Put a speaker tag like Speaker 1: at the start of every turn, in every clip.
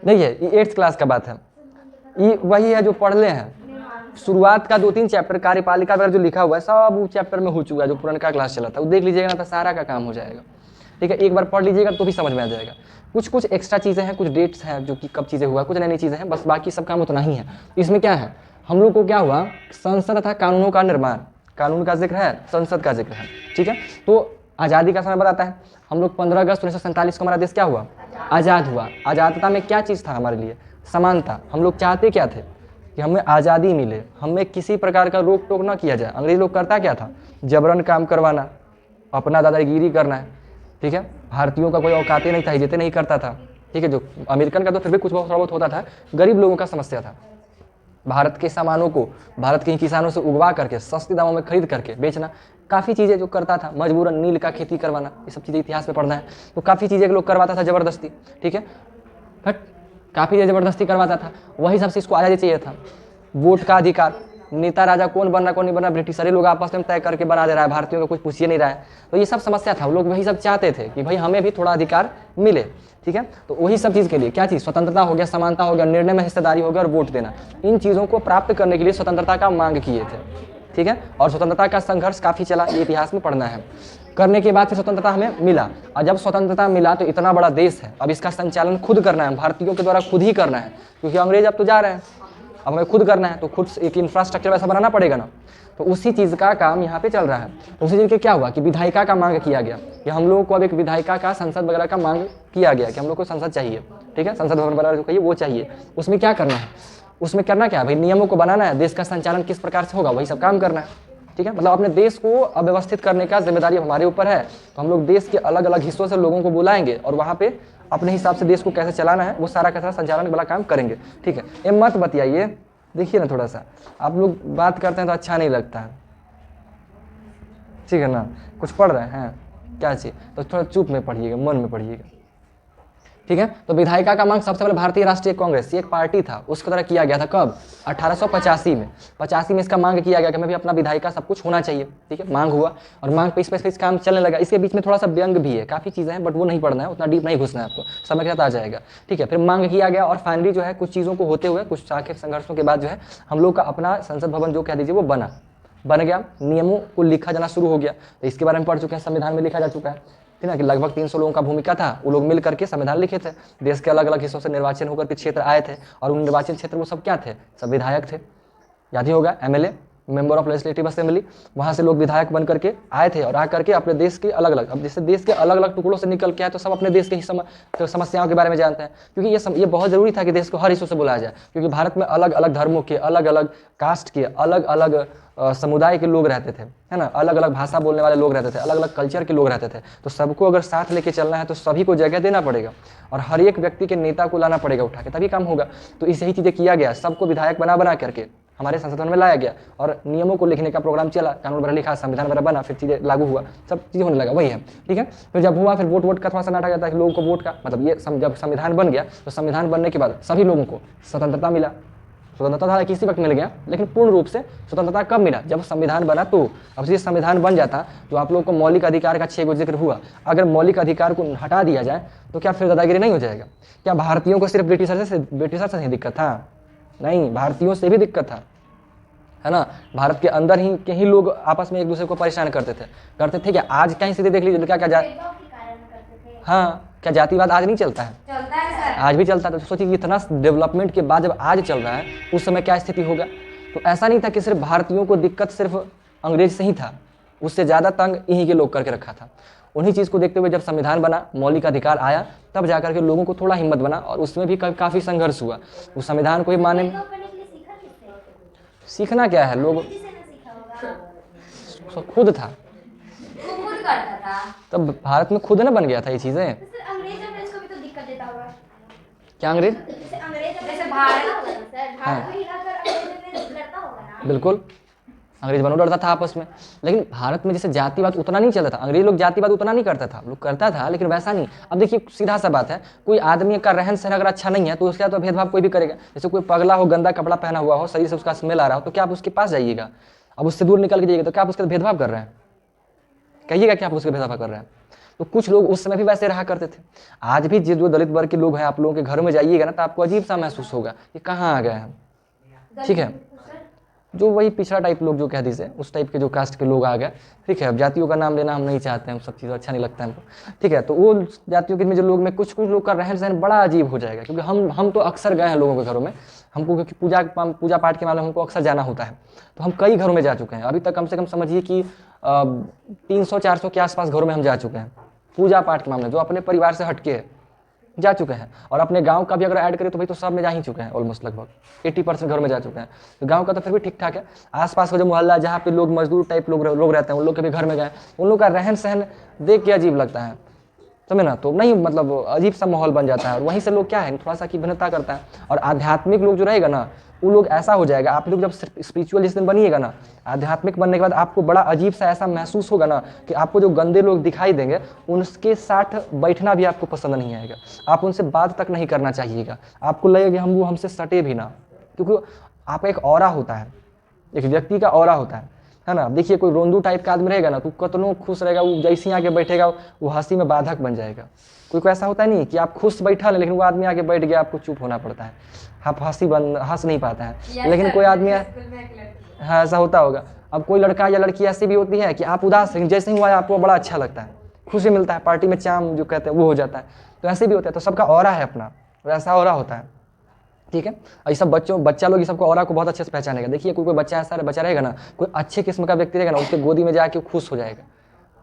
Speaker 1: देखिए ये 8th class का बात है, ये वही है जो पढ़ ले हैं। शुरुआत का 2-3 चैप्टर कार्यपालिका वगैरह जो लिखा हुआ है सब वो चैप्टर में हो चुका है, जो पुराना क्लास चला था वो देख लीजिएगा ना तो सारा का काम हो जाएगा। ठीक है, एक बार पढ़ लीजिएगा तो भी समझ में आ जाएगा। कुछ कुछ एक्स्ट्रा चीज़ें हैं, कुछ डेट्स हैं जो कि कब चीज़ें हुआ, कुछ नई नई चीज़ें हैं, बस बाकी सब काम उतना ही है। इसमें क्या है, हम लोग को क्या हुआ, संसद तथा कानूनों का निर्माण, कानून का जिक्र है, संसद का जिक्र है। ठीक है, तो आज़ादी का समय बताता है, हम लोग 15 अगस्त 1947 को हमारा देश क्या हुआ, आज़ाद हुआ। आज़ादता में क्या चीज़ था हमारे लिए, समानता। हम लोग चाहते क्या थे कि हमें आज़ादी मिले, हमें किसी प्रकार का रोक टोक ना किया जाए। अंग्रेज लोग करता क्या था, जबरन काम करवाना, अपना दादागिरी करना है। ठीक है, भारतीयों का कोई औकात नहीं था, इज्जत नहीं करता था। ठीक है, जो अमेरिकन का तो फिर भी कुछ बहुत थोड़ा बहुत होता था, गरीब लोगों का समस्या था। भारत के सामानों को भारत के किसानों से उगवा करके सस्ते दामों में खरीद करके बेचना, काफ़ी चीज़ें जो करता था, मजबूरन नील का खेती करवाना, ये सब चीज़ें इतिहास में पढ़ना है। तो काफ़ी चीज़ें लोग करवाता था ज़बरदस्ती। ठीक है, बट काफ़ी ज़बरदस्ती करवाता था, वही सबसे इसको आज़ादी चाहिए था। वोट का अधिकार, नेता राजा कौन बनना कौन नहीं बनना ब्रिटिशरी लोग आपस में तय करके बना दे रहा है, भारतीयों का कुछ पूछ ही नहीं रहा है। तो ये सब समस्या था, लोग वही सब चाहते थे कि भाई हमें भी थोड़ा अधिकार मिले। ठीक है, तो वही सब चीज़ के लिए क्या चीज़, स्वतंत्रता हो गया, समानता हो गया, निर्णय में हिस्सेदारी हो गया और वोट देना, इन चीज़ों को प्राप्त करने के लिए स्वतंत्रता का मांग किए थे। ठीक है, और स्वतंत्रता का संघर्ष काफ़ी चला, ये इतिहास में पढ़ना है। करने के बाद फिर स्वतंत्रता हमें मिला, और जब स्वतंत्रता मिला तो इतना बड़ा देश है, अब इसका संचालन खुद करना है, भारतीयों के द्वारा खुद ही करना है, क्योंकि अंग्रेज अब तो जा रहे हैं, अब हमें खुद करना है, तो खुद एक इंफ्रास्ट्रक्चर वैसा बनाना पड़ेगा ना। तो उसी चीज़ का काम यहाँ पे चल रहा है। तो उसी चीज़ के क्या हुआ कि विधायिका का मांग किया गया कि हम लोगों को अब एक विधायिका का, संसद वगैरह का मांग किया गया कि हम लोग को संसद चाहिए। ठीक है, संसद भवन वगैरह जो कहिए वो चाहिए। उसमें क्या करना है, उसमें करना क्या है भाई, नियमों को बनाना है, देश का संचालन किस प्रकार से होगा वही सब काम करना है। ठीक है, मतलब अपने देश को अव्यवस्थित करने का जिम्मेदारी हमारे ऊपर है। तो हम लोग देश के अलग अलग हिस्सों से लोगों को बुलाएंगे और वहाँ पे अपने हिसाब से देश को कैसे चलाना है वो सारा का सारा संचालन वाला काम करेंगे। ठीक है, ये मत बतियाइए, देखिए ना थोड़ा सा आप लोग बात करते हैं तो अच्छा नहीं लगता है। ठीक है ना, कुछ पढ़ रहे हैं क्या चीज़, तो थोड़ा चुप में पढ़िएगा, मन में पढ़िएगा। ठीक है, तो विधायिका का मांग सबसे पहले भारतीय राष्ट्रीय कांग्रेस, ये एक पार्टी था, उसके द्वारा किया गया था। कब, 1885 में। 85 में इसका मांग किया गया कि हमें भी अपना विधायिका सब कुछ होना चाहिए। ठीक है, मांग हुआ और मांग पे इस पे काम चलने लगा। इसके बीच में थोड़ा सा व्यंग भी है, काफ़ी चीज़ें हैं, बट वो नहीं पढ़ना है, उतना डीप नहीं घुसना है आपको, समय के साथ आ जाएगा। ठीक है, फिर मांग किया गया और फाइनली जो है कुछ चीज़ों को होते हुए, कुछ साखेत संघर्षों के बाद जो है हम लोग का अपना संसद भवन जो कह दीजिए वो बन गया, नियमों को लिखा जाना शुरू हो गया। तो इसके बारे में पढ़ चुके हैं, संविधान में लिखा जा चुका है। ठीक है, कि लगभग 300 लोगों का भूमिका था, वो लोग मिल करके संविधान लिखे थे। देश के अलग अलग हिस्सों से निर्वाचन होकर के क्षेत्र आए थे और उन निर्वाचन क्षेत्र वो सब क्या थे, सब विधायक थे। याद ही होगा, MLA, member of legislative assembly, वहाँ से लोग विधायक बन करके आए थे और आ करके अपने देश के अलग अलग, अब जैसे देश के अलग अलग टुकड़ों से निकल के आए तो सब अपने देश के समस्याओं के बारे में जानते हैं। क्योंकि ये बहुत जरूरी था कि देश को हर हिस्सों से बुलाया जाए, क्योंकि भारत में अलग अलग धर्मों के, अलग अलग कास्ट के, अलग अलग समुदाय के लोग रहते थे, है ना, अलग अलग भाषा बोलने वाले लोग रहते थे, अलग अलग कल्चर के लोग रहते थे। तो सबको अगर साथ लेके चलना है तो सभी को जगह देना पड़ेगा और हर एक व्यक्ति के नेता को लाना पड़ेगा उठा के, तभी काम होगा। तो इस यही चीज़ें किया गया, सबको विधायक बना करके हमारे संसद में लाया गया और नियमों को लिखने का प्रोग्राम चला, कानून वगैरह लिखा, संविधान वगैरह बना, फिर चीज़ें लागू हुआ, सब चीज़ें होने लगा, वही है। ठीक है, फिर जब हुआ फिर वोट का थोड़ा सा नाटक आता है कि लोगों को वोट का मतलब, ये जब संविधान बन गया तो संविधान बनने के बाद सभी लोगों को स्वतंत्रता मिला। स्वतंत्रता था किसी वक्त मिल गया, लेकिन पूर्ण रूप से स्वतंत्रता कब मिला, जब संविधान बना। तो अब ये संविधान बन जाता जो आप लोगों को मौलिक अधिकार का 6 गो जिक्र हुआ, अगर मौलिक अधिकार को हटा दिया जाए तो क्या फिर दादागिरी नहीं हो जाएगा? क्या भारतीयों को सिर्फ ब्रिटिशर से ही दिक्कत था? नहीं, भारतीयों से भी दिक्कत था, है ना। भारत के अंदर ही के ही लोग आपस में एक दूसरे को परेशान करते थे क्या? आज कहीं सीधे देख लीजिए क्या हाँ, क्या जातिवाद आज नहीं चलता है?
Speaker 2: चलता है सर,
Speaker 1: आज भी चलता है। तो सोचिए इतना डेवलपमेंट के बाद जब आज चल रहा है, उस समय क्या स्थिति होगा। तो ऐसा नहीं था कि सिर्फ भारतीयों को दिक्कत सिर्फ अंग्रेज से ही था, उससे ज़्यादा तंग इन्हीं के लोग करके रखा था। उन्हीं चीज़ को देखते हुए जब संविधान बना, मौलिक अधिकार आया, तब जाकर के लोगों को थोड़ा हिम्मत बना और उसमें भी काफ़ी संघर्ष हुआ उस संविधान को ही मानने में। सीखना क्या है, लोग खुद था,
Speaker 2: खुद करता था,
Speaker 1: तब भारत में खुद ना बन गया था ये चीज़ें।
Speaker 2: अंग्रेज को भी तो दिक्कत देता होगा।
Speaker 1: क्या अंग्रेज?
Speaker 2: जैसे भारत
Speaker 1: हाँ,
Speaker 2: को हिलाकर अंग्रेज लड़ता होगा ना।
Speaker 1: बिल्कुल, अंग्रेज बनो लड़ता था आपस में। लेकिन भारत में जैसे जातिवाद उतना नहीं चलता था, अंग्रेज लोग जातिवाद उतना नहीं करता था, लोग करता था लेकिन वैसा नहीं। अब देखिए सीधा सा बात है, कोई आदमी का रहन सहन अगर अच्छा नहीं है तो उसका तो भेदभाव कोई भी करेगा। जैसे कोई पगला हो, गंदा कपड़ा पहना हुआ हो, शरीर से उसका स्मेल आ रहा हो, तो क्या आप उसके पास जाइएगा? अब उससे दूर निकल के जाइएगा तो क्या आप उसके भेदभाव कर रहे हैं? कहिएगा क्या आप उसके भेदभाव कर रहे हैं? तो कुछ लोग उस समय भी वैसे रहा करते थे। आज भी जो दलित वर्ग के लोग हैं, आप लोगों के घरों में जाइएगा ना तो आपको अजीब सा महसूस होगा कि कहाँ आ गए हैं, ठीक है। जो वही पिछड़ा टाइप लोग जो कह दीजिए, उस टाइप के जो कास्ट के लोग आ गए, ठीक है। अब जातियों का नाम लेना हम नहीं चाहते हैं, सब चीज़ अच्छा नहीं लगता है हमको, ठीक है। तो वो जातियों के में जो लोग में कुछ लोग का रहन सहन बड़ा अजीब हो जाएगा, क्योंकि हम तो अक्सर गए हैं लोगों के घरों में, हमको क्योंकि पूजा पाठ के मामले में हमको अक्सर जाना होता है, तो हम कई घरों में जा चुके हैं। अभी तक कम से कम समझिए कि 300-400 के आसपास घरों में हम जा चुके हैं पूजा पाठ के मामले, जो अपने परिवार से हटके है जा चुके हैं। और अपने गांव का भी अगर ऐड करें तो भाई तो सब में जा ही चुके हैं, ऑलमोस्ट लगभग 80% घर में जा चुके हैं। तो गांव का तो फिर भी ठीक ठाक है। आसपास का जो मोहल्ला जहाँ पे लोग मजदूर टाइप लोग रहते हैं, उन लोग के भी घर में गए, उन लोग का रहन सहन देख के अजीब लगता है, समझे ना। तो नहीं मतलब अजीब सा माहौल बन जाता है। और वहीं से लोग क्या है थोड़ा सा की भिन्नता करता है। और आध्यात्मिक लोग जो रहेगा ना, वो लोग ऐसा हो जाएगा, आप लोग जब स्पिरिचुअल जिस दिन बनिएगा ना, आध्यात्मिक बनने के बाद आपको बड़ा अजीब सा ऐसा महसूस होगा ना कि आपको जो गंदे लोग दिखाई देंगे उनके साथ बैठना भी आपको पसंद नहीं आएगा, आप उनसे बात तक नहीं करना चाहिएगा, आपको लगेगा वो हमसे सटे भी ना, क्योंकि आपका एक ऑरा होता है, एक व्यक्ति का ऑरा होता है ना। देखिए कोई रोंदू टाइप का आदमी रहेगा ना तो कितनों खुश रहेगा, वो जैसे आके बैठेगा वो हंसी में बाधक बन जाएगा। कोई ऐसा होता नहीं कि आप खुश बैठा लेकिन वो आदमी आके बैठ गया, आपको चुप होना पड़ता है, आप हंस नहीं पाता है। लेकिन कोई आदमी हाँ ऐसा होता होगा। अब कोई लड़का या लड़की ऐसी भी होती है कि आप उदास, लेकिन जैसे ही हुआ आपको बड़ा अच्छा लगता है, खुशी मिलता है, पार्टी में चाम जो कहते हैं वो हो जाता है। तो ऐसे भी होता है। तो सबका ऑरा है अपना, वैसा ऑरा होता है, ठीक है। और ये सब बच्चा लोग ये सबको ऑरा को बहुत अच्छे से पहचानेगा। देखिए कोई बच्चा ऐसा बच्चा रहेगा ना, कोई अच्छे किस्म का व्यक्ति रहेगा ना, उसके गोदी में जाके खुश हो जाएगा,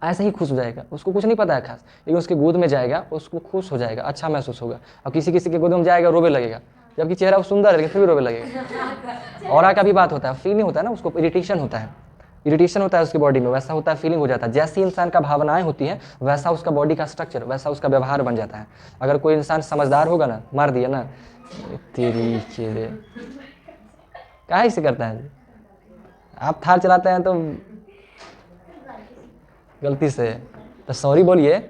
Speaker 1: ऐसे ही खुश हो जाएगा, उसको कुछ नहीं पता है खास, लेकिन उसके गोद में जाएगा उसको खुश हो जाएगा, अच्छा महसूस होगा। और किसी के गोद में जाएगा रोवे लगेगा, जबकि चेहरा वो सुंदर है लेकिन फिर भी रोवे लगेगा। ऑरा का भी बात होता है, फीलिंग होता है ना, उसको इरिटेशन होता है उसकी बॉडी में, वैसा होता है, फीलिंग हो जाता है। जैसी इंसान का भावनाएं होती हैं वैसा उसका बॉडी का स्ट्रक्चर, वैसा उसका व्यवहार बन जाता है। अगर कोई इंसान समझदार होगा ना, मार दिया ना तेरी चेहरे काहे से करता है। आप थार चलाते हैं तो गलती से तो सॉरी बोलिए,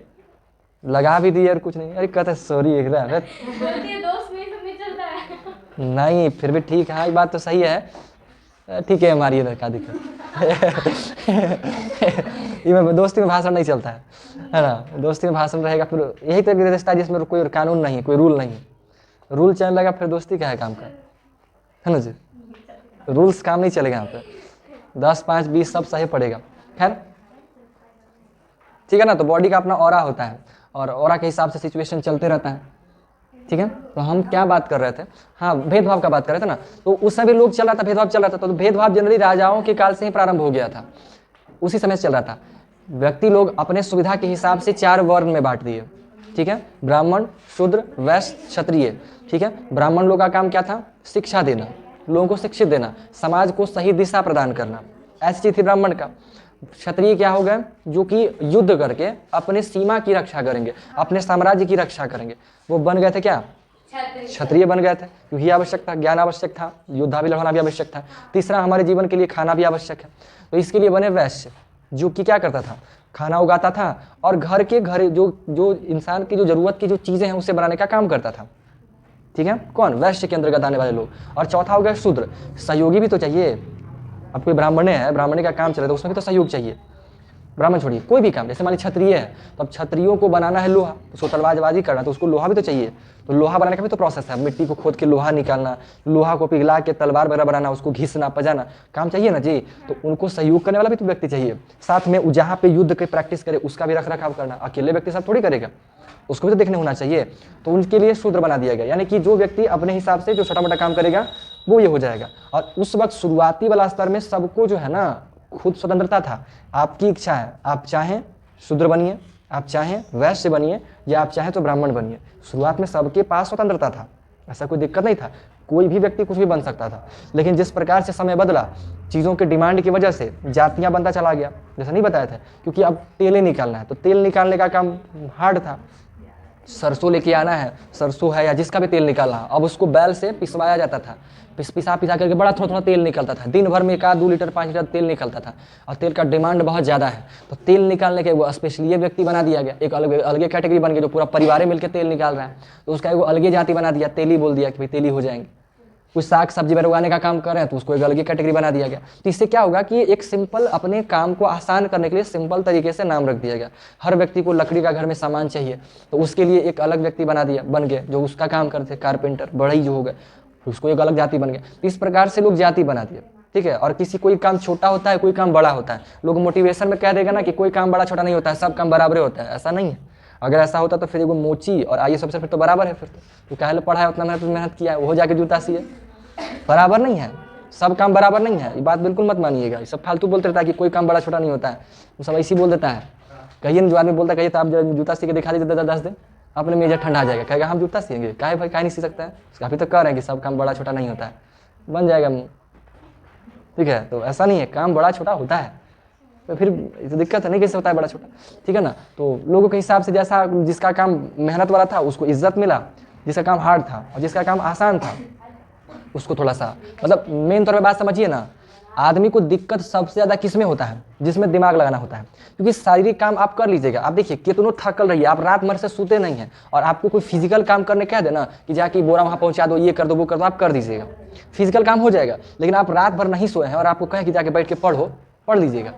Speaker 1: लगा भी दिए और कुछ नहीं, अरे कहते सॉरी एक रहा नहीं, फिर भी ठीक है, ये बात तो सही है, ठीक है मारिए क्या दिक्कत ये दोस्ती में भाषण नहीं चलता है ना। दोस्ती में भाषण रहेगा फिर यही तो रिश्ता है जिसमें कोई कानून नहीं, कोई रूल नहीं। रूल चलने लगा फिर दोस्ती क्या है काम का, है ना जी। रूल्स काम नहीं चलेगा यहाँ पे, 10, 5, 20 सब सही पड़ेगा। खैर ठीक है ना। तो बॉडी का अपना ऑरा होता है और ऑरा के हिसाब से सिचुएशन चलते रहता है, ठीक है। तो हम क्या बात कर रहे थे, हाँ भेदभाव का बात कर रहे थे ना। तो उस समय लोग चल रहा था, भेदभाव चल रहा था। तो भेदभाव जनरली राजाओं के काल से ही प्रारंभ हो गया था, उसी समय से चल रहा था। व्यक्ति लोग अपने सुविधा के हिसाब से 4 वर्ण में बांट दिए, ठीक है। ब्राह्मण, शूद्र, वैश्य, क्षत्रिय, ठीक है। ब्राह्मण लोग का काम क्या था, शिक्षा देना, लोगों को शिक्षित देना, समाज को सही दिशा प्रदान करना, ऐसी चीज थी ब्राह्मण का। क्षत्रिय क्या हो गए, जो कि युद्ध करके अपने सीमा की रक्षा करेंगे, अपने साम्राज्य की रक्षा करेंगे, वो बन गए थे क्या, क्षत्रिय बन गए थे। क्योंकि आवश्यक था, ज्ञान आवश्यक था, योद्धा भी लड़ना भी आवश्यक था। तीसरा हमारे जीवन के लिए खाना भी आवश्यक है, तो इसके लिए बने वैश्य, जो कि क्या करता था, खाना उगाता था और घर जो इंसान की जो जरूरत की जो चीजें हैं उसे बनाने का काम करता था, ठीक है। कौन, वैश्य के अंतर्गत आने वाले लोग। और चौथा हो गया शूद्र, सहयोगी भी तो चाहिए। अब कोई ब्राह्मण है, ब्राह्मणी का काम चले तो उसमें भी तो सहयोग चाहिए। ब्राह्मण छोड़िए, कोई भी काम, जैसे मान लीजिए क्षत्रिय है तो अब क्षत्रियों को बनाना है लोहा, उसको तलवारबाजी करना तो उसको लोहा भी तो चाहिए। तो लोहा बनाने का भी तो प्रोसेस है, मिट्टी को खोद के लोहा निकालना, लोहा को पिघला के तलवार वगैरह बनाना, उसको घिसना पजाना, काम चाहिए ना जी। तो उनको सहयोग करने वाला भी तो व्यक्ति चाहिए। साथ में जहाँ पे युद्ध की प्रैक्टिस करे उसका भी रख रखाव करना, अकेले व्यक्ति सब थोड़ी करेगा, उसको भी तो देखने होना चाहिए। तो उनके लिए शूद्र बना दिया गया, यानी कि जो व्यक्ति अपने हिसाब से जो छोटा मोटा काम करेगा वो ये हो जाएगा। और उस वक्त शुरुआती वाला स्तर में सबको जो है ना खुद स्वतंत्रता था। आपकी इच्छा है, आप चाहें शूद्र बनिए, आप चाहें वैश्य बनिए, या आप चाहें तो ब्राह्मण बनिए। शुरुआत में सबके पास स्वतंत्रता था, ऐसा कोई दिक्कत नहीं था, कोई भी व्यक्ति कुछ भी बन सकता था। लेकिन जिस प्रकार से समय बदला, चीज़ों के डिमांड की वजह से जातियाँ बनता चला गया, जैसा नहीं बताया था, क्योंकि अब तेल निकालना है तो तेल निकालने का काम हार्ड था। सरसों लेके आना है, सरसों है या जिसका भी तेल निकालना है, अब उसको बैल से पिसवाया जाता था, पिसा करके बड़ा थोड़ा थोड़ा तेल निकलता था। दिन भर में 1-2 लीटर 5 लीटर तेल निकलता था और तेल का डिमांड बहुत ज़्यादा है। तो तेल निकालने के वो स्पेशली व्यक्ति बना दिया गया, एक अलगे कैटेगरी बन गई, जो पूरा परिवार मिलकर तेल निकाल रहा है, तो उसका एक अलगे जाति बना दिया, तेली बोल दिया कि भाई तेली हो जाएंगे। कुछ साग सब्जी वगैरह उगाने का काम कर रहे हैं तो उसको एक अलग ही कैटेगरी बना दिया गया। तो इससे क्या होगा कि एक सिंपल अपने काम को आसान करने के लिए सिंपल तरीके से नाम रख दिया गया। हर व्यक्ति को लकड़ी का घर में सामान चाहिए तो उसके लिए एक अलग व्यक्ति बन गए जो उसका काम करते, कारपेंटर, बढ़ई जो हो गए, उसको एक अलग जाति बन गया। तो इस प्रकार से लोग जाति बना दिए, ठीक है। और किसी कोई काम छोटा होता है, कोई काम बड़ा होता है। लोग मोटिवेशन में कह देगा ना कि कोई काम बड़ा छोटा नहीं होता है, सब काम बराबर होता है। ऐसा नहीं है। अगर ऐसा होता तो फिर एगो मोची और IAS अफसर फिर तो बराबर है। फिर तो काहे पढ़ा है, उतना मेहनत किया है, वो जाके जूता सिए, बराबर नहीं है। सब काम बराबर नहीं है, ये बात बिल्कुल मत मानिएगा। ये सब फालतू बोलते रहता है कि कोई काम बड़ा छोटा नहीं होता है, वो सब ऐसे ही बोल देता है। कहिए ना, जो आदमी बोलता है कहिए तो आप जूता सी के दिखा दीजिए 10 दिन, अपने मेजर ठंडा आ जाएगा, कहेगा हम जूता सिएंगे। काहे भाई, काहे नहीं सी सकता है? काफ़ी तो कह रहे हैं कि सब काम बड़ा छोटा नहीं होता है, बन जाएगा मुँह, ठीक है। तो ऐसा नहीं है, काम बड़ा छोटा होता है। तो फिर तो दिक्कत है नहीं, कैसे होता है बड़ा छोटा, ठीक है ना। तो लोगों के हिसाब से जैसा जिसका काम मेहनत वाला था उसको इज्जत मिला, जिसका काम हार्ड था, और जिसका काम आसान था उसको थोड़ा सा, मतलब मेन तौर पे बात समझिए ना, आदमी को दिक्कत सबसे ज़्यादा किस में होता है? जिसमें दिमाग लगाना होता है। क्योंकि शारीरिक काम आप कर लीजिएगा, आप देखिए कितनों थकल रहिए, आप रात भर से सोते नहीं हैं, और आपको कोई फिजिकल काम करने कह देना कि जाके बोरा वहाँ पहुँचा दो, ये कर दो, वो कर दो, आप कर दीजिएगा, फिजिकल काम हो जाएगा। लेकिन आप रात भर नहीं सोए हैं और आपको कहें कि जाके बैठ के पढ़ लीजिएगा,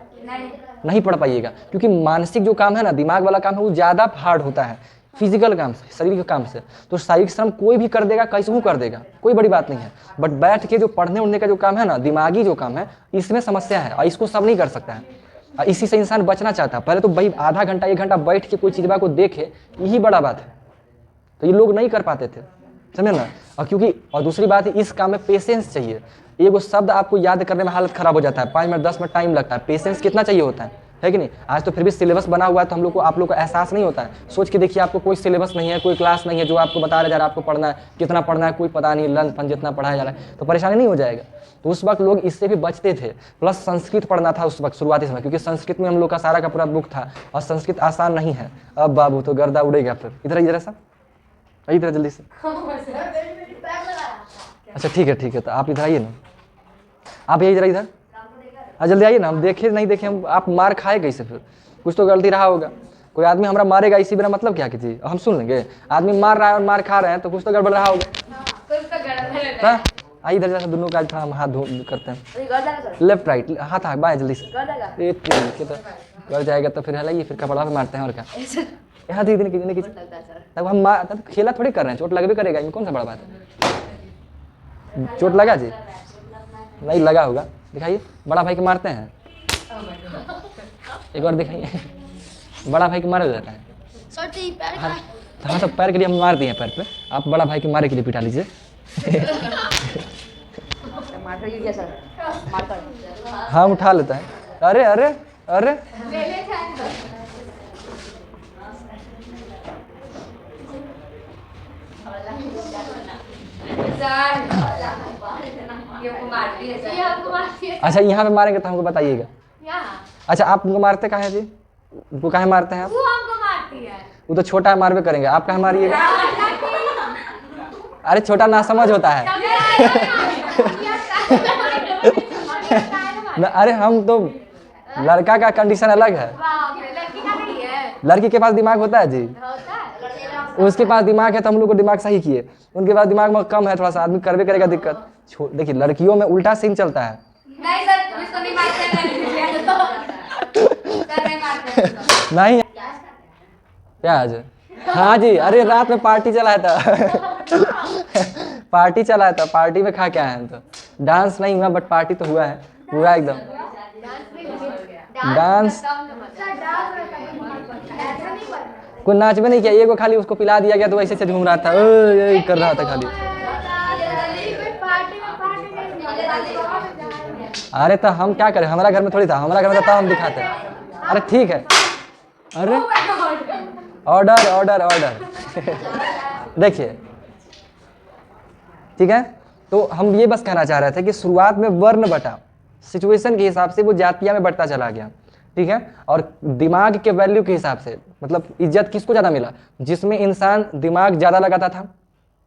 Speaker 1: नहीं पढ़ पाइएगा। क्योंकि मानसिक जो काम है ना, दिमाग वाला काम है, वो ज़्यादा हार्ड होता है फिजिकल काम से, शरीर के काम से। तो शारीरिक श्रम कोई भी कर देगा, कैसे कर देगा, कोई बड़ी बात नहीं है। बट बैठ के जो पढ़ने उड़ने का जो काम है ना, दिमागी जो काम है, इसमें समस्या है और इसको सब नहीं कर सकता है। और इसी से इंसान बचना चाहता है। पहले तो भाई आधा घंटा 1 घंटा बैठ के कोई चीज़ को देखे, यही बड़ा बात है। तो ये लोग नहीं कर पाते थे, समझे ना। और क्योंकि और दूसरी बात है, इस काम में पेशेंस चाहिए। एगो शब्द आपको याद करने में हालत खराब हो जाता है, 5 मिनट 10 मिनट टाइम लगता है। पेशेंस कितना चाहिए होता है कि नहीं। आज तो फिर भी सिलेबस बना हुआ है तो हम लोग को, आप लोग को एहसास नहीं होता है। सोच के देखिए, आपको कोई सिलेबस नहीं है, कोई क्लास नहीं है जो आपको बता रहा जा रहा है आपको पढ़ना है, कितना पढ़ना है कोई पता नहीं, लंच फन जितना पढ़ाया जा रहा है, तो परेशानी नहीं हो जाएगा। तो उस वक्त लोग इससे भी बचते थे। प्लस संस्कृत पढ़ना था उस वक्त शुरुआती समय, क्योंकि संस्कृत में हम लोग का सारा का पूरा बुक था, और संस्कृत आसान नहीं है। अब बाबू तो गर्दा उड़ेगा। फिर इधर सा, इधर जल्दी से। अच्छा ठीक है, तो आप इधर आइए ना, आप यही जरा इधर, हाँ जल्दी आइए ना। हम देखे नहीं देखे, हम आप मार खाए कैसे? फिर कुछ तो गलती रहा होगा। कोई आदमी हमारा मारेगा इसी बिना मतलब क्या कीजिए, हम सुन लेंगे। आदमी मार रहा है और मार खा रहे हैं तो कुछ तो गड़बड़ रहा होगा। हाँ आइए इधर जैसा, दोनों का थोड़ा हम हाथ करते हैं, लेफ्ट राइट, हाथ हाँ बाएं, जल्दी से। तो कर जाएगा तो फिर हलाइए, फिर कपड़ा पे मारते हैं और क्या। यहाँ दीदी ने तब हम तब खेला थोड़ी कर रहे हैं, चोट लगबे करेगा, इनमें कौन सा बड़ा बात है। चोट लगा जी? नहीं लगा होगा, दिखाइए। बड़ा भाई के मारते हैं, एक बार दिखाइए। बड़ा भाई के मारा जाता है। हाँ तो पैर के लिए हम मार दिए हैं, पैर पे। आप बड़ा भाई के मारे के लिए पिटा लीजिए। हाँ उठा लेता है। अरे अरे अरे अच्छा यहाँ पे मारेंगे तो हमको बताइएगा। अच्छा आप उनको मारते कहाँ हैं जी? उनको कहाँ मारते हैं आप?
Speaker 2: वो हमको मारती है।
Speaker 1: वो तो छोटा है, मारबे करेंगे। आप कहाँ मारिएगा? अरे छोटा ना समझ होता है। अरे हम तो, लड़का का कंडीशन अलग है। लड़की के पास दिमाग होता है जी, उसके पास दिमाग है तो हम लोग को दिमाग सही किए। उनके पास दिमाग में कम है, थोड़ा सा आदमी करवे करेगा दिक्कत। देखिए लड़कियों में उल्टा सीन चलता है।
Speaker 2: नहीं सर, इसको नहीं
Speaker 1: नहीं प्याज, हाँ जी। अरे रात में पार्टी चलाया था। पार्टी चलाया था, पार्टी में खा के आए हैं। तो डांस नहीं हुआ बट पार्टी तो हुआ है पूरा एकदम। डांस कोई नाच में नहीं किया, एगो खाली उसको पिला दिया गया तो ऐसे से घूम रहा था, कर रहा था खाली। अरे तो हम क्या करें, हमारा घर में थोड़ी था, हमारा घर में था हम दिखाते हैं। अरे ठीक है, अरे ऑर्डर ऑर्डर ऑर्डर। देखिए ठीक है, तो हम ये बस कहना चाह रहे थे कि शुरुआत में वर्ण बटा, सिचुएशन के हिसाब से वो जातिया में बढ़ता चला गया, ठीक है। और दिमाग के वैल्यू के हिसाब से, मतलब इज्जत किसको ज़्यादा मिला? जिसमें इंसान दिमाग ज़्यादा लगाता था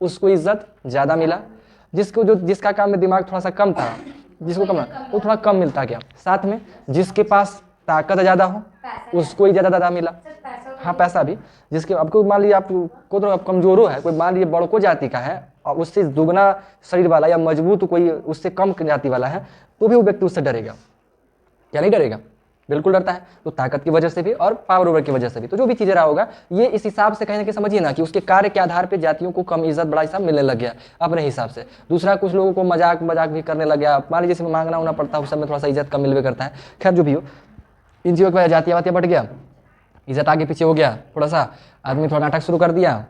Speaker 1: उसको इज्जत ज़्यादा मिला। जिसका काम में दिमाग थोड़ा सा कम था, जिसको कम वो थोड़ा कम मिलता गया। साथ में जिसके पास ताकत ज़्यादा हो उसको ही ज़्यादा मिला। हाँ पैसा भी, जिसके आपको मान लीजिए आपको तो आप कमजोरो है, कोई मान लीजिए बड़को जाति का है और उससे दुगना शरीर वाला या मजबूत कोई उससे कम जाति वाला है तो भी वो व्यक्ति उससे डरेगा। क्या नहीं डरेगा? बिल्कुल डरता है। तो ताकत की वजह से भी और पावर ओवर की वजह से भी। तो जो भी चीज़ें रहा होगा ये इस हिसाब से कहीं ना कहीं समझिए ना कि उसके कार्य के आधार पर जातियों को कम इज्जत बड़ा हिसाब मिलने लग गया अपने हिसाब से। दूसरा, कुछ लोगों को मजाक भी करने लग गया। मान लीजिए जिसमें मांगना होना पड़ता है उस सब में थोड़ा सा इज्जत कम मिलवे करता है। खैर जो भी हो, इन चीज़ों की वजह जातियाँ वातियाँ बढ़ गया, इज्जत आगे पीछे हो गया, थोड़ा सा आदमी थोड़ा नाटक शुरू कर दिया,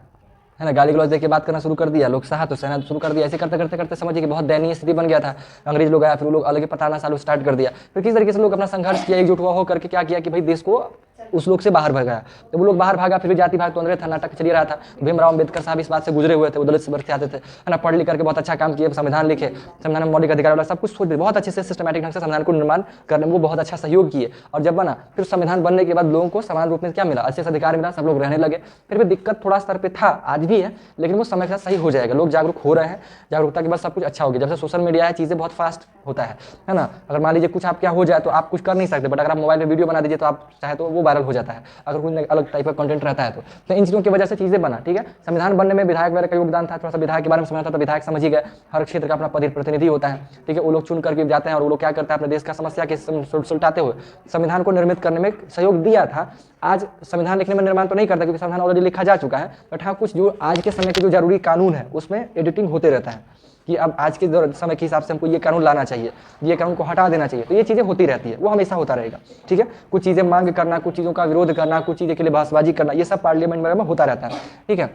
Speaker 1: है ना, गाली गलौज दे के बात करना शुरू कर दिया, लोग सहा तो सहना शुरू कर दिया। ऐसे करते करते करते समझिए कि बहुत दयनीय स्थिति बन गया था। अंग्रेज लोग आया, फिर वो लोग अलग पताना चालू स्टार्ट कर दिया। फिर किस तरीके से लोग अपना संघर्ष किया, एकजुट हुआ होकर के क्या किया कि भाई देश को उस लोग से बाहर भगाया। तो वो लोग बाहर भागा, फिर भी जाति भाग तो अंदर था, नाटक चल रहा था। भीमराव अम्बेडकर साहब इस बात से गुजरे हुए थे, वो दलित से आते थे, है ना, पढ़ लिख करके बहुत अच्छा काम किए, संविधान लिखे, संविधान में मौलिक अधिकार वाला सब कुछ सोच, बहुत अच्छे से सिस्टमैटिक ढंग से संविधान को निर्माण करने में वो बहुत अच्छा सहयोग किए। और जब बना फिर संविधान बनने के बाद लोगों को समान रूप में क्या मिला, अच्छे से अधिकार मिला, सब लोग रहने लगे। फिर भी दिक्कत थोड़ा स्तर पे था, आज भी है, लेकिन वो समय के साथ सही हो जाएगा। लोग जागरूक हो रहे हैं, जागरूकता के बाद सब कुछ अच्छा हो गया। जब से सोशल मीडिया है चीज़ें बहुत फास्ट होता है ना। अगर मान लीजिए कुछ आप क्या हो जाए तो आप कुछ कर नहीं सकते, बट अगर आप मोबाइल में वीडियो बना दीजिए तो आप चाहे तो वो वायरल हो जाता है, अगर कोई अलग टाइप का कंटेंट रहता है तो इन चीज़ों की वजह से चीज़ें बना। ठीक है, संविधान बनने में विधायक वगैरह का योगदान था। थोड़ा सा विधायक के बारे में समझना था तो विधायक समझ ही गए, हर क्षेत्र का अपना प्रतिनिधि होता है। ठीक है, वो लोग चुन करके जाते हैं और वो लोग क्या करते हैं, अपने देश का समस्या के सुलझाते हुए संविधान को निर्मित करने में सहयोग दिया था। आज संविधान लिखने में निर्माण तो नहीं करता क्योंकि संविधान ऑलरेडी लिखा जा चुका है, बट हाँ कुछ जो आज के समय के जो जरूरी कानून है उसमें एडिटिंग होते रहता है कि अब आज के समय के हिसाब से हमको ये कानून लाना चाहिए, ये कानून को हटा देना चाहिए। तो ये चीज़ें होती रहती है, वो हमेशा होता रहेगा। ठीक है, कुछ चीज़ें मांग करना, कुछ चीज़ों का विरोध करना, कुछ चीज़ों के लिए बहसबाजी करना, ये सब पार्लियामेंट में होता रहता है। ठीक है,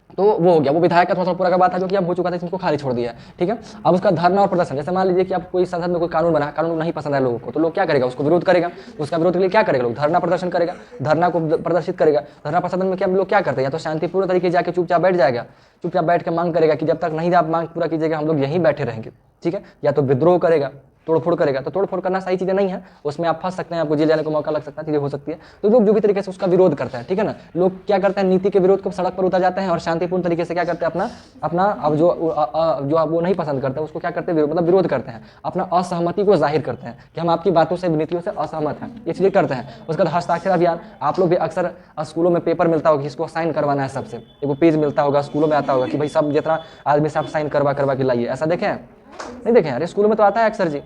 Speaker 1: तो वो हो गया, वो विधायक का थोड़ा पूरा का बात था जो कि अब हो चुका था, इसको खाली छोड़ दिया है। ठीक है, अब उसका धरना और प्रदर्शन, जैसे मान लीजिए कि आप कोई संसद में कोई कानून बना, कानून नहीं पसंद है लोगों को, तो लोग क्या करेगा, उसको विरोध करेगा। उसका विरोध के लिए क्या करेगा, लोग धरना प्रदर्शन करेगा, धरना को प्रदर्शित करेगा। धरना प्रदर्शन में क्या लोग क्या करते हैं, या तो शांतिपूर्ण तरीके जाकर चुपचाप बैठ जाएगा, चुपचाप बैठ के मांग करेगा कि जब तक नहीं आप मांग पूरा कीजिएगा हम लोग यहीं बैठे रहेंगे। ठीक है, या तो विद्रोह करेगा, तोड़फोड़ करेगा। तो तोड़फोड़ करना सही चीज़ें नहीं है, उसमें आप फंस सकते हैं, आपको जेल जाने को मौका लग सकता है, चीज़ें हो सकती है। तो लोग जो भी तरीके से उसका विरोध करते हैं, ठीक है ना, लोग क्या करते हैं, नीति के विरोध को सड़क पर उतर जाते हैं और शांतिपूर्ण तरीके से क्या करते हैं, अपना अब जो वो नहीं पसंद करते हैं उसको क्या करते हैं, मतलब विरोध करते हैं, अपना असहमति को जाहिर करते हैं कि हम आपकी बातों से, नीतियों से असहमत हैं, ये चीज़ें करते हैं। उसका बाद हस्ताक्षर अभियान, आप लोग भी अक्सर स्कूलों में पेपर मिलता होगा कि इसको साइन करवाना है, सबसे एक वो पेज मिलता होगा, स्कूलों में आता होगा कि भाई सब जितना आदमी से आप साइन करवा के लाइए। ऐसा देखें नहीं देखें? अरे स्कूलों में तो आता है अक्सर जी,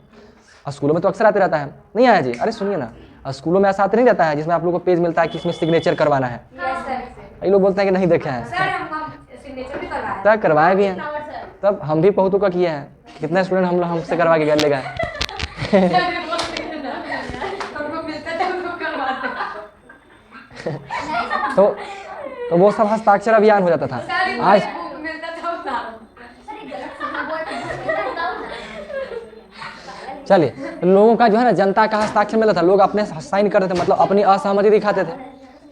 Speaker 1: स्कूलों में तो अक्सर आते रहता है, नहीं आया जी? अरे सुनिए ना, स्कूलों में ऐसा आते नहीं रहता है जिसमें आप लोगों को पेज मिलता है कि इसमें सिग्नेचर करवाना है। ये लोग बोलते हैं कि नहीं देखे हैं, तब करवाए भी हैं, तब हम भी बहुतों का किया है। कितने स्टूडेंट हम लोग हमसे करवा के ले गए। तो वो सब हस्ताक्षर अभियान हो जाता था। आज चलिए, लोगों का जो है ना, जनता का हस्ताक्षर मिलता था, लोग अपने साइन करते थे, मतलब अपनी असहमति दिखाते थे।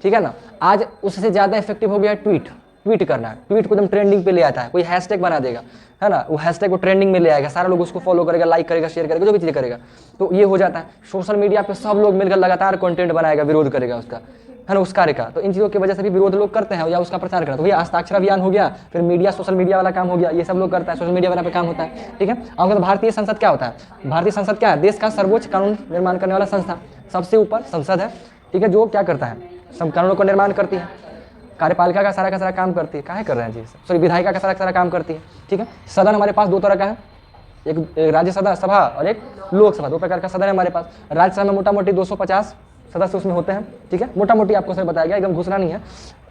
Speaker 1: ठीक है ना, आज उससे ज़्यादा इफेक्टिव हो गया ट्वीट करना। ट्वीट को एकदम ट्रेंडिंग पे ले आता है, कोई हैशटैग बना देगा, है ना, वो हैशटैग को ट्रेंडिंग में ले आएगा, सारा लोग उसको फॉलो करेगा, लाइक करेगा, शेयर करेगा, जो भी चीज़ करेगा। तो ये हो जाता है। सोशल मीडिया पे सब लोग मिलकर लगातार कंटेंट बनाएगा, विरोध करेगा उसका, है ना, उस कार्य का। तो इन चीज़ों की वजह से भी विरोध लोग करते हैं या उसका प्रचार करते हैं। तो ये हस्ताक्षर अभियान हो गया, फिर मीडिया, सोशल मीडिया वाला काम हो गया, ये सब लोग करता है, सोशल मीडिया वाला पे काम होता है। ठीक है, अब तो भारतीय संसद क्या होता है, भारतीय संसद क्या है, देश का सर्वोच्च कानून निर्माण करने वाला संस्था, सबसे ऊपर संसद है। ठीक है, जो क्या करता है, सब कानूनों को निर्माण करती है, कार्यपालिका का सारा काम करती है। काहे कर रहे हैं जी, सॉरी, विधायिका का सारा काम करती है। ठीक है, सदन हमारे पास दो तरह का है, एक राज्य सभा और एक लोकसभा, दो प्रकार का सदन है हमारे पास। राज्यसभा में मोटा मोटी 250 सदस्य उसमें होते हैं। ठीक है, मोटा मोटी आपको सर बताया गया, एकदम घुसना नहीं है।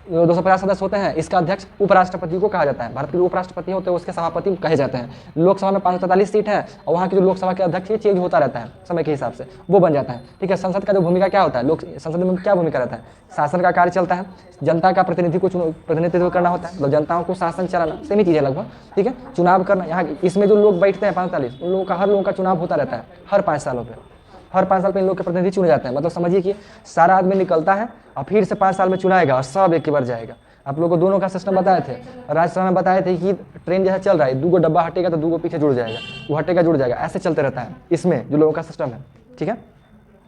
Speaker 1: 250 सदस्य होते हैं। इसका अध्यक्ष उपराष्ट्रपति को कहा जाता है। भारत के उपराष्ट्रपति होते हैं, उसके सभापति कहे जाते हैं। लोकसभा में 543 सीट है और वहाँ की जो लोकसभा के अध्यक्ष ये चेंज होता रहता है समय के हिसाब से, वो बन जाता है। ठीक है, संसद का जो भूमिका क्या होता है, संसद में क्या भूमिका रहता है, शासन का कार्य चलता है, जनता का प्रतिनिधित्व करना होता है, मतलब जनताओं को शासन चलाना, सेम ही चीज़ है लगभग। ठीक है, चुनाव करना, यहाँ इसमें जो लोग बैठते हैं 45, उन लोगों का हर लोगों का चुनाव होता रहता है हर 5 सालों पर। हर 5 साल पे इन लोग के प्रतिनिधि चुने जाते हैं। मतलब समझिए कि सारा आदमी निकलता है और फिर से 5 साल में चुनाएगा और सब एक बार जाएगा। आप लोगों को दोनों का सिस्टम बताए थे, राज्यसभा में बताए थे कि ट्रेन जैसा चल रहा है, 2 डब्बा हटेगा तो 2 पीछे जुड़ जाएगा, वो हटेगा जुड़ जाएगा, ऐसे चलते रहता है इसमें जो लोगों का सिस्टम है। ठीक है,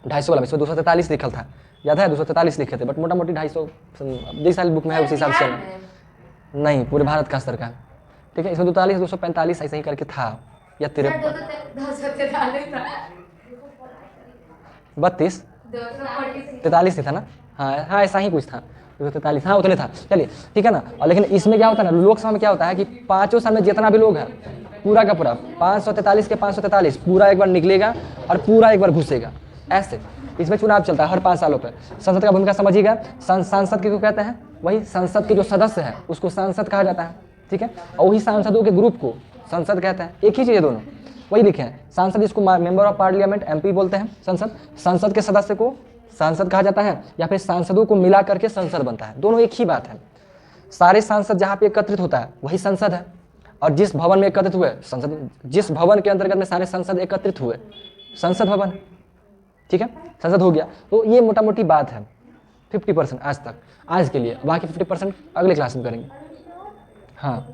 Speaker 1: 250 वाला, इसमें 243 लिखल था, याद है 243 लिखे थे, बट मोटा मोटी 250 जिस साल बुक में है उस हिसाब से नहीं, पूरे भारत का स्तर का। ठीक है, इसमें 243 245 ऐसे ही करके था, या 32 43 ही था ना, हाँ ऐसा ही कुछ था। 243, हाँ उतने था, चलिए ठीक है ना। और लेकिन इसमें क्या होता है ना, लोकसभा में क्या होता है कि 5 साल में जितना भी लोग हैं पूरा का पूरा 543 के 543 पूरा एक बार निकलेगा और पूरा एक बार घुसेगा, ऐसे इसमें चुनाव चलता है हर 5 सालों पर। संसद का भूमिका समझिएगा, सांसद किसको कहते हैं, वही संसद के जो सदस्य हैं उसको सांसद कहा जाता है, ठीक है। और वही सांसदों के ग्रुप को संसद कहते हैं, एक ही चीज़ है दोनों, वही लिखे हैं। सांसद जिसको मेंबर ऑफ पार्लियामेंट MP बोलते हैं, संसद के सदस्य को सांसद कहा जाता है, या फिर सांसदों को मिला करके संसद बनता है, दोनों एक ही बात है। सारे सांसद जहाँ पे एकत्रित होता है वही संसद है, और जिस भवन में एकत्रित हुए संसद, जिस भवन के अंतर्गत में सारे संसद एकत्रित हुए संसद भवन, ठीक है, संसद हो गया। तो ये मोटा मोटी बात है 50% आज तक, आज के लिए, बाकी 50% अगले क्लास में करेंगे। हाँ,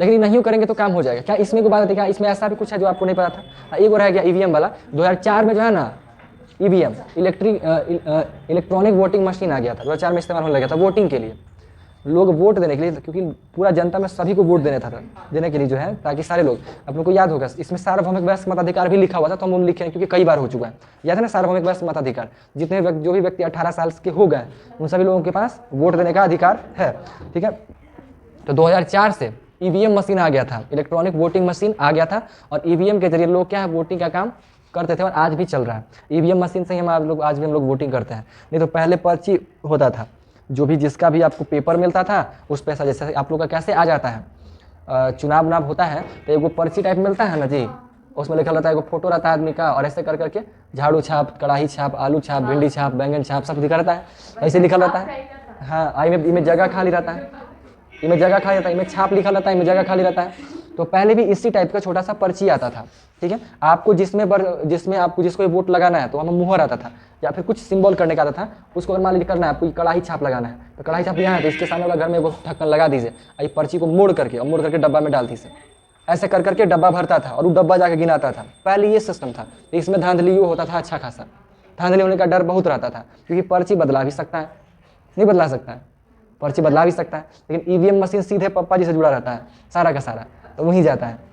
Speaker 1: लेकिन ये नहीं करेंगे तो काम हो जाएगा क्या। इसमें को बात होती है क्या, इसमें ऐसा भी कुछ है जो आपको नहीं पता था। एक और रह गया EVM वाला, 2004 में जो है ना EVM इलेक्ट्रॉनिक वोटिंग मशीन आ गया था, 2004 में इस्तेमाल होने लगा था वोटिंग के लिए, लोग वोट देने के लिए, क्योंकि पूरा जनता में सभी को वोट देने के लिए जो है, ताकि सारे लोग, आप लोग को याद होगा इसमें सार्वभौमिक वयस्क मताधिकार भी लिखा हुआ था, तो हम लिखे हैं क्योंकि कई बार हो चुका है, याद है ना। सार्वभौमिक वयस्क मताधिकार, जितने जो भी व्यक्ति 18 साल के हो गए उन सभी लोगों के पास वोट देने का अधिकार है, ठीक है। तो 2004 से EVM मशीन आ गया था, इलेक्ट्रॉनिक वोटिंग मशीन आ गया था, और EVM के जरिए लोग क्या है वोटिंग का काम करते थे, और आज भी चल रहा है। EVM मशीन से ही आज भी हम लोग वोटिंग करते हैं, नहीं तो पहले पर्ची होता था, जो भी जिसका भी आपको पेपर मिलता था उस पैसा, जैसे आप लोग का कैसे आ जाता है चुनाव उनाव होता है तो एगो पर्ची टाइप मिलता है ना जी, उसमें लिखा रहता है, एगो फोटो रहता है आदमी का, और ऐसे कर करके झाड़ू छाप, कढ़ाई छाप, आलू छाप, भिंडी छाप, बैंगन छाप, सब लिखा रहता है, ऐसे लिखा रहता है। हाँ, इनमें जगह खाली रहता है, इनमें जगह खाली रहता है, इनमें छाप लिखा रहता है, इनमें जगह खाली रहता है। तो पहले भी इसी टाइप का छोटा सा पर्ची आता था, ठीक है। आपको जिसमें आपको जिसको वोट लगाना है तो हमें मुहर आता था, या फिर कुछ सिंबल करने का आता था, उसको अगर मान लीजिए करना है आपको कढ़ाई छाप लगाना है, तो कढ़ाई छाप यहाँ है तो इसके सामने वाला घर में वो ढक्कन लगा दीजिए, ये पर्ची को मोड़ करके डब्बा में डाल दीजिए, ऐसे कर करके डब्बा भरता था और वो डब्बा जाके गिनाता था। पहले ये सिस्टम था, इसमें धांधलियों होता था अच्छा खासा, धांधली होने का डर बहुत रहता था, क्योंकि पर्ची बदला भी सकता है, नहीं बदला सकता है, पर्ची बदला भी सकता है, लेकिन EVM मशीन सीधे पप्पा जी से जुड़ा रहता है सारा का सारा, तो वहीं जाता है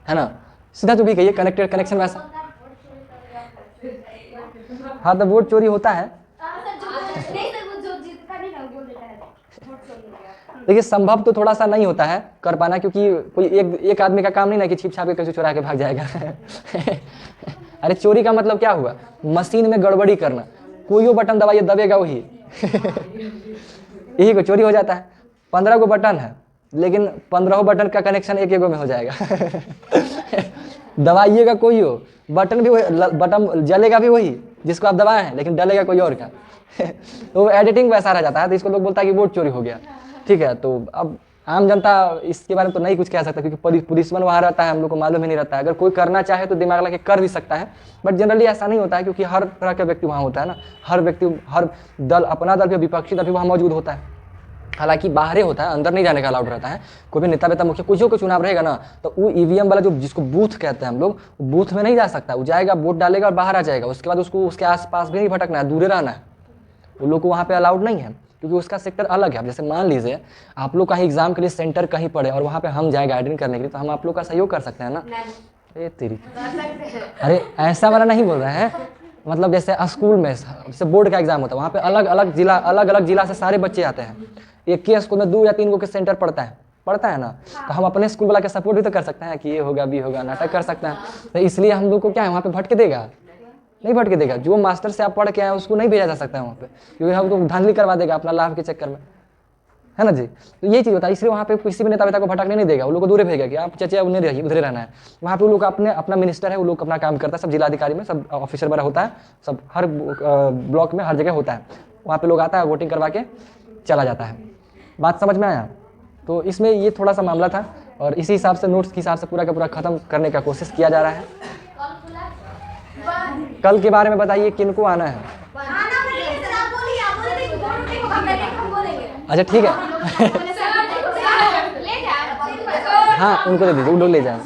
Speaker 1: ना, सीधा जो भी कहिए कनेक्शन वैसा। हाँ, तो वोट चोरी होता है, देखिए संभव तो थोड़ा सा नहीं होता है कर पाना, क्योंकि कोई एक आदमी का काम नहीं ना कि छिप छाप के कैसे चुरा के भाग जाएगा। अरे चोरी का मतलब क्या हुआ, मशीन में गड़बड़ी करना, कोई बटन दबाइए दबेगा वही। यही को चोरी हो जाता है। 15 गो बटन है, लेकिन 15 बटन का कनेक्शन एक में हो जाएगा। दबाइएगा कोई हो, बटन भी वही, बटन जलेगा भी वही जिसको आप दबाए हैं, लेकिन डलेगा कोई और का। तो एडिटिंग वैसा रह जाता है, तो इसको लोग बोलता है कि वोट चोरी हो गया, ठीक है। तो अब आम जनता इसके बारे में तो नहीं कुछ कह सकता, क्योंकि पुलिसमैन वहाँ रहता है, हम लोग को मालूम ही नहीं रहता है। अगर कोई करना चाहे तो दिमाग लगा के कर भी सकता है, बट जनरली ऐसा नहीं होता है, क्योंकि हर तरह का व्यक्ति वहाँ होता है ना, हर व्यक्ति, हर दल, अपना दल भी, विपक्षी दल भी वहाँ मौजूद होता है। हालांकि बाहर होता है, अंदर नहीं जाने का अलाउड रहता है। कोई भी नेता वेता मुखिया कुछ को चुनाव रहेगा ना, तो वो EVM वाला जो जिसको बूथ कहते हैं हम लोग, बूथ में नहीं जा सकता, वो जाएगा वोट डालेगा और बाहर आ जाएगा। उसके बाद उसको उसके आसपास भी नहीं भटकना है, दूर रहना है, वो लोग को वहाँ पे अलाउड नहीं है, क्योंकि उसका सेक्टर अलग है। अब जैसे मान लीजिए आप लोग कहीं एग्जाम के लिए सेंटर कहीं पड़े और वहाँ पे हम जाए गाइडेंस करने के लिए, तो हम आप लोग का सहयोग कर सकते हैं ना। तेरी, अरे ऐसा वाला नहीं बोल रहे हैं, मतलब जैसे स्कूल में जैसे बोर्ड का एग्जाम होता है, वहाँ पे अलग अलग जिला से सारे बच्चे आते हैं, एक ही स्कूल में 2 या 3 गो के सेंटर पड़ता है ना, तो हम अपने स्कूल वाला के सपोर्ट भी तो कर सकते हैं कि ये होगा भी होगा, नाटक कर सकते हैं। तो इसलिए हम लोग को क्या है, वहाँ पे भटके देगा नहीं, भटके देगा। जो मास्टर से आप पढ़ के आए उसको नहीं भेजा जा सकता है वहाँ पे, क्योंकि हम लोग धांधली करवा देगा अपना लाभ के चक्कर में, है ना जी। तो ये चीज़ होता है, इसलिए वहाँ पे किसी भी नेता वेता को भटकने नहीं देगा, वो लोग को दूर भेजेगा कि आप चचे उन्हें रहिए, उधर रहना है। वहाँ पे वो लोग अपना मिनिस्टर है, वो लोग अपना काम करता है, सब जिलाधिकारी में सब ऑफिसर बड़ा होता है, सब हर ब्लॉक में हर जगह होता है। वहाँ पे लोग आता है, वोटिंग करवा के चला जाता है। बात समझ में आया? तो इसमें ये थोड़ा सा मामला था, और इसी हिसाब से नोट्स के हिसाब से पूरा का पूरा खत्म करने का कोशिश किया जा रहा है। कल के बारे में बताइए, किनको आना है? अच्छा ठीक है। हाँ उनको दे दीजिए, वो लोग ले जाएं।